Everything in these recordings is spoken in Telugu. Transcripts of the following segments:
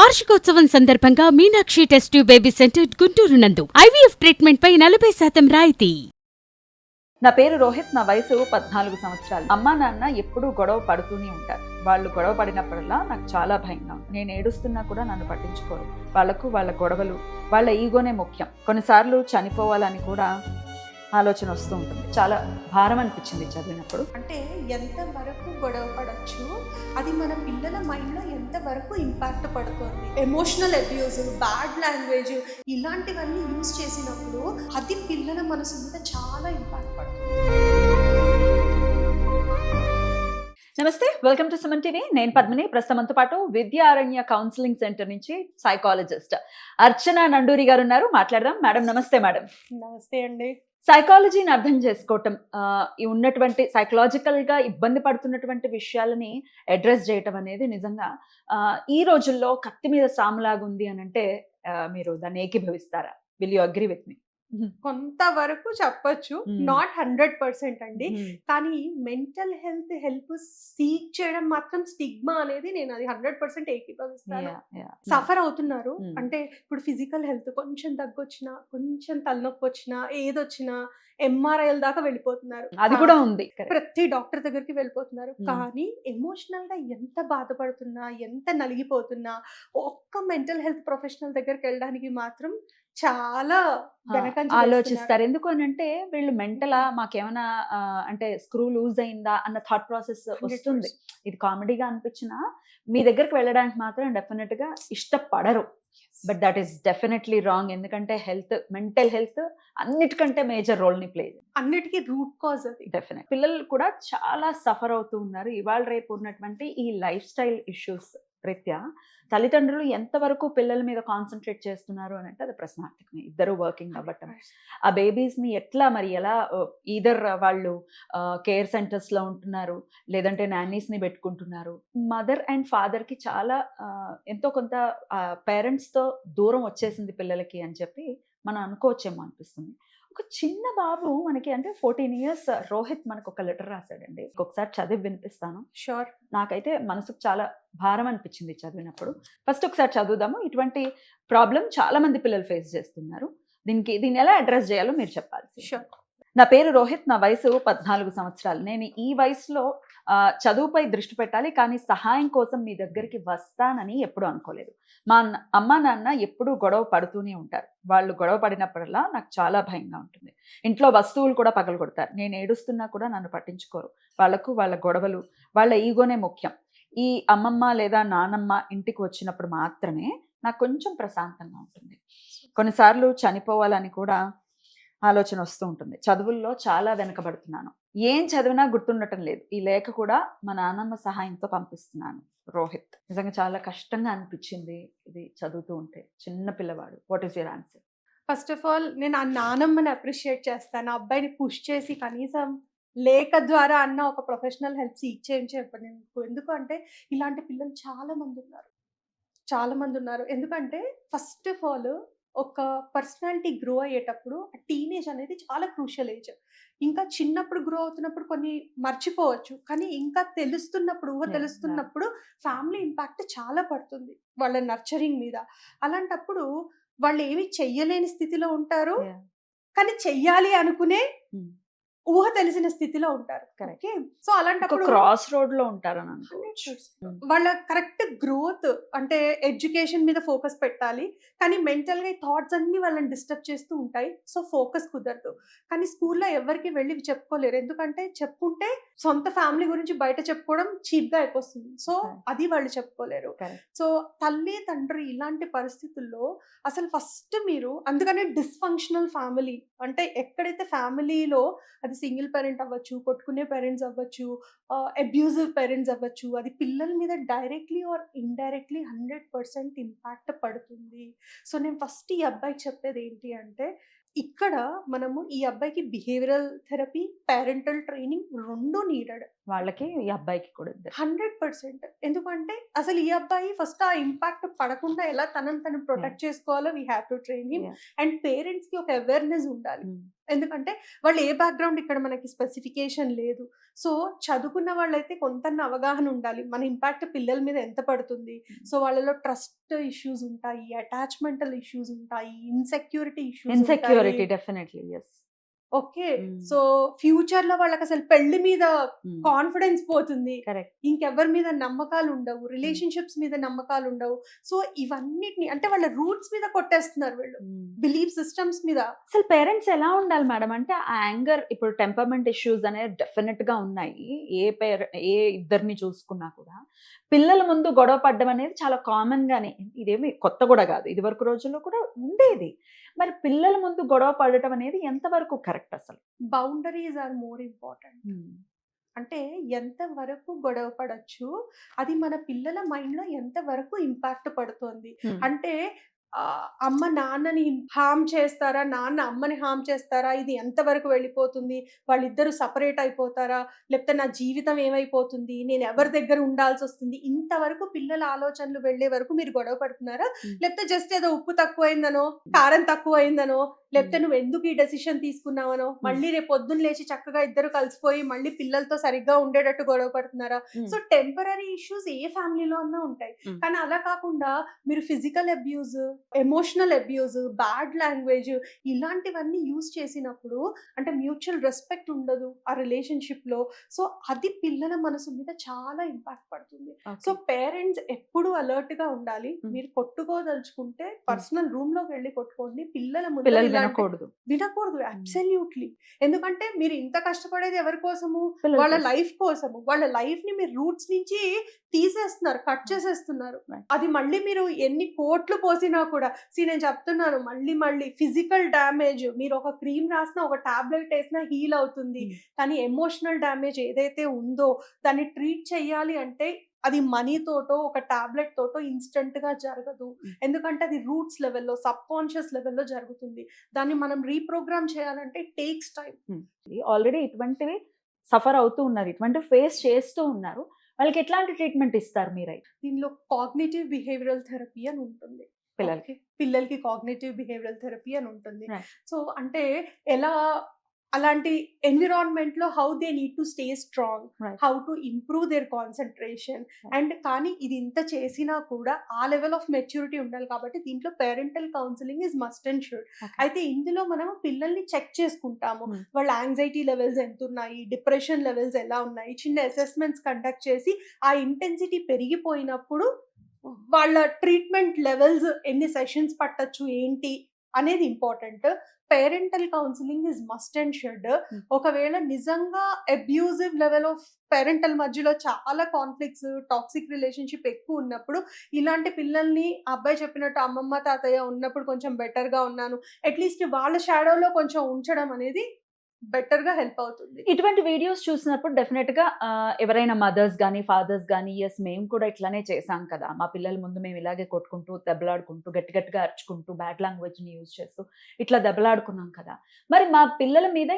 వార్షికోత్సవం సందర్భంగా Meenakshi test tube baby centre Guntur నందు ఐవీఎఫ్ ట్రీట్మెంట్ పై 40% రాయితీ. నా పేరు రోహిత్, నా వయసు 14 సంవత్సరాలు. అమ్మా నాన్న ఎప్పుడూ గొడవ పడుతూనే ఉంటారు. వాళ్ళు గొడవ పడినప్పుడల్లా నాకు చాలా భయంగా ఉంది. నేను ఏడుస్తున్నా కూడా నన్ను పట్టించుకోరు. వాళ్ళ గొడవలు, వాళ్ళ ఈగోనే ముఖ్యం. కొన్నిసార్లు చనిపోవాలని కూడా ఆలోచన వస్తూ ఉంటుంది. చాలా భారం అనిపించింది చదివినప్పుడు. అంటే ఎంత వరకు గొడవ పడచ్చు, అది మన పిల్లల మైండ్లో ఎంత వరకు ఇంపాక్ట్ పడుతుంది. ఎమోషనల్ అబ్యూజ్, బ్యాడ్ లాంగ్వేజ్ ఇలాంటివన్నీ యూజ్ చేసినప్పుడు అది పిల్లల మనసు మీద చాలా ఇంపాక్ట్ పడుతుంది. నమస్తే, వెల్కమ్ టు సుమన్ టీవీ. నేను పద్మిని. ప్రస్తుతంతో పాటు విద్యారణ్య కౌన్సిలింగ్ సెంటర్ నుంచి సైకాలజిస్ట్ అర్చన నండూరి గారు ఉన్నారు. మాట్లాడదాం. మేడం నమస్తే. మేడం నమస్తే అండి. సైకాలజీని అర్థం చేసుకోవటం, ఉన్నటువంటి సైకలాజికల్ గా ఇబ్బంది పడుతున్నటువంటి విషయాలని అడ్రస్ చేయటం అనేది నిజంగా ఈ రోజుల్లో కత్తి మీద సాములాగా ఉంది అని అంటే మీరు దాన్ని ఏకీభవిస్తారా? Will you agree with me? కొంతవరకు చెప్పొచ్చు, నాట్ 100% అండి. కానీ మెంటల్ హెల్ప్ సీక్ చేయడం మాత్రం స్టిగ్మా అనేది నేను అది 100% ఏకీభవిస్తాను. సఫర్ అవుతున్నారు అంటే ఇప్పుడు ఫిజికల్ హెల్త్ కొంచెం తగ్గొచ్చినా, కొంచెం తలనొప్పి వచ్చినా, ఏదొచ్చినా ఎంఆర్ఐల దాకా వెళ్ళిపోతున్నారు. అది కూడా ఉంది. ప్రతి డాక్టర్ దగ్గరికి వెళ్ళిపోతున్నారు. కానీ ఎమోషనల్ గా ఎంత బాధపడుతున్నా, ఎంత నలిగిపోతున్నా ఒక్క మెంటల్ హెల్త్ ప్రొఫెషనల్ దగ్గరికి వెళ్ళడానికి మాత్రం చాలా ఆలోచిస్తారు. ఎందుకు అని అంటే వీళ్ళు మెంటలా, మాకేమైనా అంటే స్క్రూ లూజ్ అయిందా అన్న థాట్ ప్రాసెస్ వస్తుంది. ఇది కామెడీగా అనిపించినా మీ దగ్గరికి వెళ్ళడానికి మాత్రం డెఫినెట్ గా ఇష్టపడరు. But that is definitely wrong. ఎందుకంటే మెంటల్ హెల్త్ అన్నిటికంటే మేజర్ రోల్ ని ప్లే, అన్నిటికీ రూట్ కాజ్ అది. డెఫినెట్. పిల్లలు కూడా చాలా సఫర్ అవుతూ ఉన్నారు. ఇవాళ రేపు ఉన్నటువంటి ఈ లైఫ్ స్టైల్ ఇష్యూస్ రీత్యా తల్లిదండ్రులు ఎంతవరకు పిల్లల మీద కాన్సన్ట్రేట్ చేస్తున్నారు అని అంటే అది ప్రశ్నార్థకమే. ఇద్దరు వర్కింగ్ అవ్వటం, ఆ బేబీస్ ని ఎట్లా మరి ఎలా ఈదర్ వాళ్ళు కేర్ సెంటర్స్ లో ఉంటున్నారు, లేదంటే నానీస్ ని పెట్టుకుంటున్నారు. మదర్ అండ్ ఫాదర్ కి చాలా ఎంతో కొంత పేరెంట్స్ తో దూరం వచ్చేసింది పిల్లలకి అని చెప్పి మనం అనుకోవచ్చేమో అనిపిస్తుంది. ఒక చిన్న బాబు మనకి అంటే 14 years రోహిత్ మనకు ఒక లెటర్ రాశాడండి. ఒకసారి చదివి వినిపిస్తాను. షూర్. నాకైతే మనసుకు చాలా భారం అనిపించింది చదివినప్పుడు. ఫస్ట్ ఒకసారి చదువుదాము. ఇటువంటి ప్రాబ్లం చాలా మంది పిల్లలు ఫేస్ చేస్తున్నారు. దీన్ని ఎలా అడ్రస్ చేయాలో మీరు చెప్పాలి. షూర్. నా పేరు రోహిత్, నా వయసు 14 సంవత్సరాలు. నేను ఈ వయసులో చదువుపై దృష్టి పెట్టాలి, కానీ సహాయం కోసం మీ దగ్గరికి వస్తానని ఎప్పుడూ అనుకోలేదు. మా అమ్మా నాన్న ఎప్పుడూ గొడవ పడుతూనే ఉంటారు. వాళ్ళు గొడవ పడినప్పుడల్లా నాకు చాలా భయంగా ఉంటుంది. ఇంట్లో వస్తువులు కూడా పగలగొడతారు. నేను ఏడుస్తున్నా కూడా నన్ను పట్టించుకోరు. వాళ్ళ గొడవలు, వాళ్ళ ఈగోనే ముఖ్యం. ఈ అమ్మమ్మ లేదా నానమ్మ ఇంటికి వచ్చినప్పుడు మాత్రమే నాకు కొంచెం ప్రశాంతంగా ఉంటుంది. కొన్నిసార్లు చనిపోవాలని కూడా ఆలోచన వస్తూ ఉంటుంది. చదువుల్లో చాలా వెనకబడుతున్నాను. ఏం చదివినా గుర్తుండటం లేదు. ఈ లేఖ కూడా మా నాన్నమ్మ సహాయంతో పంపిస్తున్నాను. రోహిత్. నిజంగా చాలా కష్టంగా అనిపించింది ఇది చదువుతూ ఉంటే. చిన్న పిల్లవాడు. What is your answer? First of all నేను ఆ నానమ్మని అప్రిషియేట్ చేస్తాను. అబ్బాయిని పుష్ చేసి కనీసం లేఖ ద్వారా అన్న ఒక ప్రొఫెషనల్ హెల్ప్ సీక్ చేయించి చెప్పండి. ఎందుకు అంటే ఇలాంటి పిల్లలు చాలా మంది ఉన్నారు. ఎందుకంటే ఫస్ట్ ఆఫ్ ఆల్ ఒక పర్సనాలిటీ గ్రో అయ్యేటప్పుడు ఆ టీనేజ్ అనేది చాలా క్రూషియల్ ఏజ్. ఇంకా చిన్నప్పుడు గ్రో అవుతున్నప్పుడు కొన్ని మర్చిపోవచ్చు, కానీ ఇంకా తెలుస్తున్నప్పుడు ఫ్యామిలీ ఇంపాక్ట్ చాలా పడుతుంది వాళ్ళ నర్చరింగ్ మీద. అలాంటప్పుడు వాళ్ళు ఏమి చెయ్యలేని స్థితిలో ఉంటారు, కానీ చెయ్యాలి అనుకునే ఊహ తెలిసిన స్థితిలో ఉంటారు. సో అలాంటప్పుడు క్రాస్ రోడ్ లో ఉంటారని వాళ్ళ కరెక్ట్ గ్రోత్ అంటే ఎడ్యుకేషన్ మీద ఫోకస్ పెట్టాలి, కానీ మెంటల్ గా థాట్స్ అన్ని వాళ్ళని డిస్టర్బ్ చేస్తూ ఉంటాయి. సో ఫోకస్ కుదరదు. కానీ స్కూల్లో ఎవరికి వెళ్ళి చెప్పుకోలేరు. ఎందుకంటే చెప్పుకుంటే సొంత ఫ్యామిలీ గురించి బయట చెప్పుకోవడం చీప్ గా అయిపోతుంది. సో అది వాళ్ళు చెప్పుకోలేరు. సో తల్లి తండ్రి ఇలాంటి పరిస్థితుల్లో అసలు ఫస్ట్ మీరు, అందుకనే డిస్ఫంక్షనల్ ఫ్యామిలీ అంటే ఎక్కడైతే ఫ్యామిలీలో అది సింగిల్ పేరెంట్ అవ్వచ్చు, కొట్టుకునే పేరెంట్స్ అవ్వచ్చు, అబ్యూజివ్ పేరెంట్స్ అవ్వచ్చు, అది పిల్లల మీద డైరెక్ట్లీ ఆర్ ఇండైరెక్ట్లీ 100% ఇంపాక్ట్ పడుతుంది. సో నేను ఫస్ట్ ఈ అబ్బాయికి చెప్పేది ఏంటి అంటే, ఇక్కడ మనము ఈ అబ్బాయికి behavioural therapy, parental training 2 needed. వాళ్ళకి ఈ అబ్బాయికి కూడా ఇద్దరు. 100%. ఎందుకంటే అసలు ఈ అబ్బాయి ఫస్ట్ ఆ ఇంపాక్ట్ పడకుండా ఎలా తనని తను ప్రొటెక్ట్ చేసుకోవాలో we have to train him. Yeah. And parents కి ఒక అవేర్నెస్ ఉండాలి. Mm. ఎందుకంటే వాళ్ళు ఏ బ్యాక్గ్రౌండ్ ఇక్కడ మనకి స్పెసిఫికేషన్ లేదు. సో చదువుకున్న వాళ్ళైతే కొంత అవగాహన ఉండాలి మన ఇంపాక్ట్ పిల్లల మీద ఎంత పడుతుంది. సో వాళ్ళలో ట్రస్ట్ ఇష్యూస్ ఉంటాయి, అటాచ్మెంటల్ ఇష్యూస్ ఉంటాయి, insecurity insecurity definitely yes. Okay. So future లో వాళ్ళకి అసలు పెళ్లి మీద కాన్ఫిడెన్స్ పోతుంది, కరెక్ట్. ఇంకెవరి మీద నమ్మకాలు ఉండవు, రిలేషన్షిప్స్ మీద నమ్మకాలు ఉండవు. సో ఇవన్నిటిని అంటే వాళ్ళ రూట్స్ మీద కొట్టేస్తున్నారు వీళ్ళు, బిలీఫ్ సిస్టమ్స్ మీద. అసలు పేరెంట్స్ ఎలా ఉండాలి మేడం అంటే ఆ యాంగర్ ఇప్పుడు టెంపర్మెంట్ ఇష్యూస్ అనేది డెఫినెట్ గా ఉన్నాయి. ఏ ఇద్దరిని చూసుకున్నా కూడా పిల్లల ముందు గొడవ పడ్డం అనేది చాలా కామన్ గానే, ఇదేమి కొత్త కూడా కాదు, ఇది వరకు రోజుల్లో కూడా ఉండేది. మరి పిల్లల ముందు గొడవ పడటం అనేది ఎంతవరకు కరెక్ట్ అసలు? Boundaries are more important. అంటే ఎంత వరకు గొడవ పడచ్చు, అది మన పిల్లల మైండ్ లో ఎంత వరకు ఇంపాక్ట్ పడుతుంది. అంటే అమ్మ నాన్నని హామ్ చేస్తారా, నాన్న అమ్మని హామ్ చేస్తారా, ఇది ఎంతవరకు వెళ్ళిపోతుంది, వాళ్ళిద్దరూ సపరేట్ అయిపోతారా, లేకపోతే నా జీవితం ఏమైపోతుంది, నేను ఎవరి దగ్గర ఉండాల్సి వస్తుంది, ఇంతవరకు పిల్లల ఆలోచనలు వెళ్లే వరకు మీరు గొడవ పడుతున్నారా? లేకపోతే జస్ట్ ఏదో ఉప్పు తక్కువైందనో, కారం తక్కువైందనో, లేకపోతే నువ్వు ఎందుకు ఈ డెసిషన్ తీసుకున్నావనో, మళ్ళీ రేపు పొద్దున్న లేచి చక్కగా ఇద్దరు కలిసిపోయి మళ్ళీ పిల్లలతో సరిగ్గా ఉండేటట్టు గొడవ పడుతున్నారా? సో టెంపరరీ ఇష్యూస్ ఏ ఫ్యామిలీలో అన్నా ఉంటాయి. కానీ అలా కాకుండా మీరు physical abuse, emotional abuse, bad language ఇలాంటివన్నీ యూజ్ చేసినప్పుడు అంటే మ్యూచువల్ రెస్పెక్ట్ ఉండదు ఆ రిలేషన్షిప్ లో. సో అది పిల్లల మనసు మీద చాలా ఇంపాక్ట్ పడుతుంది. సో పేరెంట్స్ ఎప్పుడు అలర్ట్ గా ఉండాలి. మీరు కొట్టుకోదలుచుకుంటే పర్సనల్ రూమ్ లోకి వెళ్ళి కొట్టుకోండి, పిల్లల ముందు వినకూడదు. అబ్సల్యూట్లీ. ఎందుకంటే మీరు ఇంత కష్టపడేది ఎవరి కోసము? వాళ్ళ లైఫ్ కోసము. వాళ్ళ లైఫ్ ని మీరు రూట్స్ నుంచి తీసేస్తున్నారు, కట్ చేసేస్తున్నారు. అది మళ్ళీ మీరు ఎన్ని కోట్లు పోసినా కూడా నేను చెప్తున్నాను, మళ్ళీ ఫిజికల్ డ్యామేజ్, మీరు ఒక క్రీమ్ రాసినా ఒక టాబ్లెట్ వేసినా హీల్ అవుతుంది. కానీ ఎమోషనల్ డ్యామేజ్ ఏదైతే ఉందో దాన్ని ట్రీట్ చేయాలి అంటే అది మనీ తోటో ఒక టాబ్లెట్ తోటో ఇన్స్టెంట్ గా జరగదు. ఎందుకంటే అది రూట్స్ లెవెల్లో, సబ్ కాన్షియస్ లెవెల్లో జరుగుతుంది. దాన్ని మనం రీప్రోగ్రామ్ చేయాలంటే టేక్స్ టైం. ఆల్రెడీ ఇటువంటివి సఫర్ అవుతూ ఉన్నారు, ఇటువంటి ఫేస్ చేస్తూ ఉన్నారు, వాళ్ళకి ఎట్లాంటి ట్రీట్మెంట్ ఇస్తారు మీరైతే? దీనిలో కాగ్నిటివ్ బిహేవియరల్ థెరపీ అని ఉంటుంది. పిల్లలకి కాగ్నిటివ్ బిహేవియరల్ థెరపీ అని ఉంటుంది. సో అంటే ఎలా అలాంటి ఎన్విరాన్మెంట్ లో how they need to stay strong, how to improve their concentration. And కానీ ఇది ఇంత చేసినా కూడా ఆ లెవెల్ ఆఫ్ మెచ్యూరిటీ ఉండాలి. కాబట్టి దీంట్లో parental counselling is must and should. అయితే ఇందులో మనం పిల్లల్ని చెక్ చేసుకుంటాము, వాళ్ళ యాంగ్జైటీ లెవెల్స్ ఎంత ఉన్నాయి, డిప్రెషన్ లెవెల్స్ ఎలా ఉన్నాయి, చిన్న అసెస్మెంట్స్ కండక్ట్ చేసి ఆ ఇంటెన్సిటీ పెరిగిపోయినప్పుడు వాళ్ళ ట్రీట్మెంట్ లెవెల్స్ ఎన్ని సెషన్స్ పట్టచ్చు ఏంటి అనేది important. Parental counselling is must and should. ఒకవేళ నిజంగా అబ్యూజివ్ లెవెల్ ఆఫ్ పేరెంటల్ మధ్యలో చాలా కాన్ఫ్లిక్ట్స్, టాక్సిక్ రిలేషన్షిప్ ఎక్కువ ఉన్నప్పుడు ఇలాంటి పిల్లల్ని అబ్బాయి చెప్పినట్టు అమ్మమ్మ తాతయ్య ఉన్నప్పుడు కొంచెం బెటర్ గా ఉన్నాను, అట్లీస్ట్ వాళ్ళ షాడోలో కొంచెం ఉంచడం అనేది బెటర్ గా హెల్ప్ అవుతుంది. ఇటువంటి వీడియోస్ చూసినప్పుడు డెఫినెట్ గా ఎవరైనా మదర్స్ గానీ ఫాదర్స్ గానీ, ఎస్ మేము కూడా ఇట్లానే చేసాం కదా, మా పిల్లల ముందు మేము ఇలాగే కొట్టుకుంటూ దెబ్బలాడుకుంటూ గట్టిగా అరుచుకుంటూ బ్యాడ్ లాంగ్వేజ్ ని యూజ్ చేస్తూ ఇట్లా దెబ్బలాడుకున్నాం కదా, మరి మా పిల్లల మీద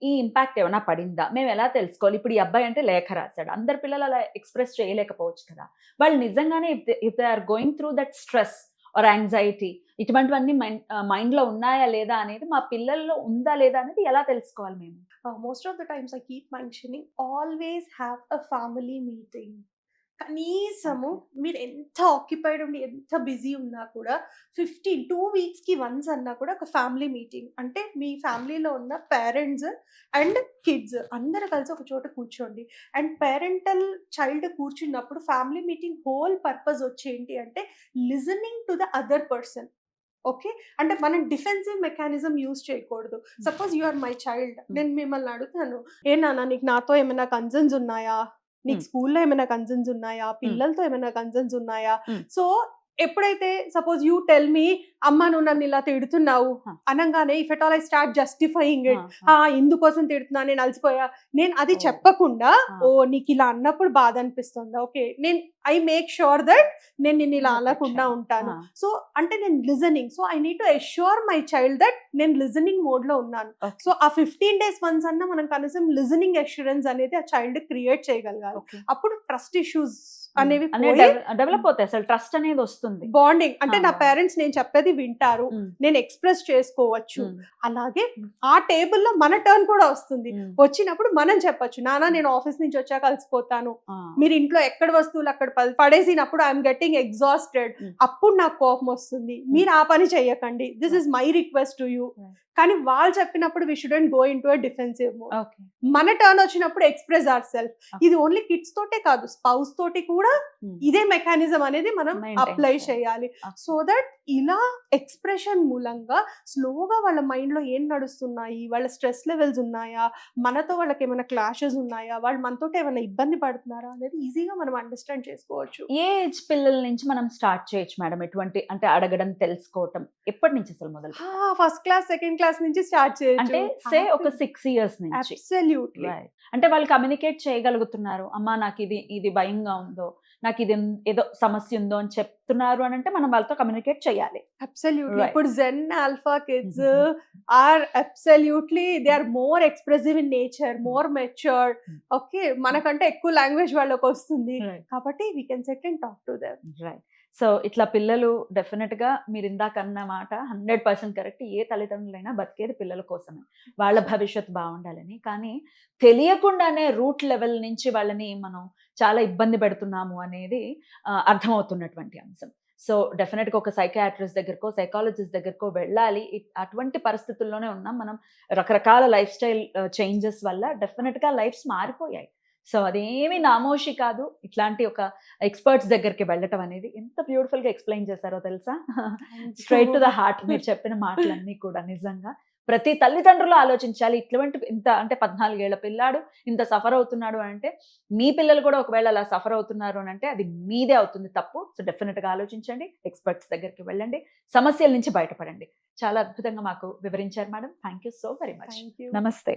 ఈ ఇంపాక్ట్ ఏమైనా పడిందా, మేము ఎలా తెలుసుకోవాలి? ఇప్పుడు ఈ అబ్బాయి అంటే లేఖ రాశాడు, అందరి పిల్లలు అలా ఎక్స్ప్రెస్ చేయలేకపోవచ్చు కదా, వాళ్ళు నిజంగానే if they are going through that stress or anxiety ఇటువంటివన్నీ మైండ్ లో ఉన్నాయా లేదా అనేది, మా పిల్లల్లో ఉందా లేదా అనేది ఎలా తెలుసుకోవాలి మేము? Most of the times I keep mentioning always have a family meeting. కనీసము మీరు ఎంత ఆక్యుపైడ్ ఉండి ఎంత బిజీ ఉన్నా కూడా 2 weeks కి వన్స్ అన్నా కూడా ఒక ఫ్యామిలీ మీటింగ్, అంటే మీ ఫ్యామిలీలో ఉన్న పేరెంట్స్ అండ్ కిడ్స్ అందరు కలిసి ఒక చోట కూర్చోండి. అండ్ పేరెంటల్ చైల్డ్ కూర్చున్నప్పుడు ఫ్యామిలీ మీటింగ్ హోల్ పర్పస్ వచ్చేంటి అంటే listening to the other person. Okay, అంటే మనం డిఫెన్సివ్ మెకానిజం యూజ్ చేయకూడదు. Suppose you are my child, నేను మిమ్మల్ని అడుగుతాను, ఏ నాన్న నీకు నాతో ఏమైనా కన్సర్న్స్ ఉన్నాయా, నీకు స్కూల్లో ఏమైనా కన్సర్న్స్ ఉన్నాయా, పిల్లలతో ఏమైనా కన్సర్న్స్ ఉన్నాయా? సో ఎప్పుడైతే సపోజ్ యూ టెల్ మీ అమ్మ నువ్వు నన్ను ఇలా తిడుతున్నావు Huh. అనగానే if at all I start justifying it, ఇందుకోసం తిడుతున్నా, నేను అలసిపోయా, నేను అది Oh. చెప్పకుండా Ah. ఓ నీకు ఇలా అన్నప్పుడు బాధ అనిపిస్తుందా, ఓకే నేను ఐ మేక్ షూర్ దట్ నేను నిన్ను ఇలా Protection. అనకుండా ఉంటాను. Ah. సో అంటే నేను listening, so I need to assure my child that నేను లిజనింగ్ మోడ్ లో ఉన్నాను. Okay. సో ఆ 15 days వన్స్ అన్నా మనం కనీసం లిజనింగ్ అష్యూరెన్స్ అనేది ఆ చైల్డ్ క్రియేట్ చేయగలగాలి. Okay. అప్పుడు ట్రస్ట్ ఇష్యూస్ అనేవి డెవలప్ అవుతాయి, అసలు ట్రస్ట్ అనేది వస్తుంది. బాండింగ్ అంటే నా Ah. పేరెంట్స్ నేను చెప్పేది వింటారు, Mm. నేను ఎక్స్ప్రెస్ చేసుకోవచ్చు. Mm. అలాగే ఆ టేబుల్లో మన టర్న్ కూడా వస్తుంది. Mm. వచ్చినప్పుడు మనం చెప్పొచ్చు, నాన్న నేను ఆఫీస్ నుంచి వచ్చాక కలిసిపోతాను, Ah. మీరు ఇంట్లో ఎక్కడ వస్తువులు అక్కడ పడేసినప్పుడు ఐఎమ్ గెట్టింగ్ ఎగ్జాస్టెడ్, Mm. అప్పుడు నాకు కోపం వస్తుంది, మీరు ఆ పని చెయ్యకండి, this is my request to you. Right. కానీ వాళ్ళు చెప్పినప్పుడు we shouldn't go into defensive mode. Okay. మన టర్న్ వచ్చినప్పుడు ఎక్స్ప్రెస్ అవర్ సెల్ఫ్. Okay. ఇది ఓన్లీ కిడ్స్ తోటే కాదు, స్పౌస్ తోటి కూడా Mm. ఇదే మెకానిజం అనేది మనం Maintain అప్లై చేయాలి. చేయాలి. Okay. సో దట్ ఇలా ఎక్స్ప్రెషన్ మూలంగా స్లోగా వాళ్ళ మైండ్ లో ఏం నడుస్తున్నాయి, వాళ్ళ స్ట్రెస్ లెవెల్స్ ఉన్నాయా, మనతో వాళ్ళకి ఏమైనా క్లాషెస్ ఉన్నాయా, వాళ్ళు మనతో ఏమైనా ఇబ్బంది పడుతున్నారా అనేది ఈజీగా మనం అండర్స్టాండ్ చేసుకోవచ్చు. ఏ ఏజ్ పిల్లల నుంచి మనం స్టార్ట్ చేయొచ్చు మేడం ఎటువంటి అంటే అడగడం తెలుసుకోవటం ఎప్పటి నుంచి అసలు మొదలు? ఫస్ట్ క్లాస్ సెకండ్ క్లాస్ నుంచి స్టార్ట్ అంటే చేయొచ్చు. సే ఒక 6 years నుంచి. అబ్సల్యూట్లీ. Right. అంటే వాళ్ళు కమ్యూనికేట్ చేయగలుగుతున్నారు, అమ్మా నాకు ఇది ఇది భయంగా ఉందో, నాకు ఇది ఏదో సమస్య ఉందో అని చెప్తున్నారు అని అంటే మనం వాళ్ళతో కమ్యూనికేట్ చేయాలి. అబ్సల్యూట్లీ. Right. ఇప్పుడు Gen Alpha kids Mhm. Are absolutely they are more expressive in nature, more matured. Mhm. Okay, మనకంటే ఎక్కువ లాంగ్వేజ్ వాళ్ళకి వస్తుంది Right. కాబట్టి we can set and talk to them. Right. So ఇట్లా పిల్లలు డెఫినెట్ గా మీరు ఇందాక అన్న మాట 100% కరెక్ట్. ఏ తల్లిదండ్రులైనా బతికేది పిల్లల కోసమే, వాళ్ళ భవిష్యత్తు బాగుండాలని. కానీ తెలియకుండానే రూట్ లెవెల్ నుంచి వాళ్ళని మనం చాలా ఇబ్బంది పెడుతున్నాము అనేది అర్థమవుతున్నటువంటి అంశం. సో డెఫినెట్గా ఒక సైకియాట్రిస్ట్ దగ్గరకో సైకాలజిస్ట్ దగ్గరకో వెళ్ళాలి. అటువంటి పరిస్థితుల్లోనే ఉన్నాం మనం. రకరకాల లైఫ్ స్టైల్ చేంజెస్ వల్ల డెఫినెట్గా లైఫ్స్ మారిపోయాయి. సో అదేమి నామోషి కాదు. ఇట్లాంటి ఒక ఎక్స్పర్ట్స్ దగ్గరికి వెళ్ళటం అనేది ఎంత బ్యూటిఫుల్ గా ఎక్స్ప్లెయిన్ చేశారో తెలుసా. స్ట్రైట్ టు ద హార్ట్ మీరు చెప్పిన మాటలన్నీ కూడా నిజంగా ప్రతి తల్లిదండ్రులు ఆలోచించాలి. ఇటువంటి ఇంత అంటే 14 ఏళ్ల పిల్లాడు ఇంత సఫర్ అవుతున్నాడు అని అంటే మీ పిల్లలు కూడా ఒకవేళ అలా సఫర్ అవుతున్నారు అని అంటే అది మీదే అవుతుంది తప్పు. సో డెఫినెట్ గా ఆలోచించండి, ఎక్స్పర్ట్స్ దగ్గరికి వెళ్ళండి, సమస్యల నుంచి బయటపడండి. చాలా అద్భుతంగా మాకు వివరించారు madam. Thank you so very much. Thank you. నమస్తే.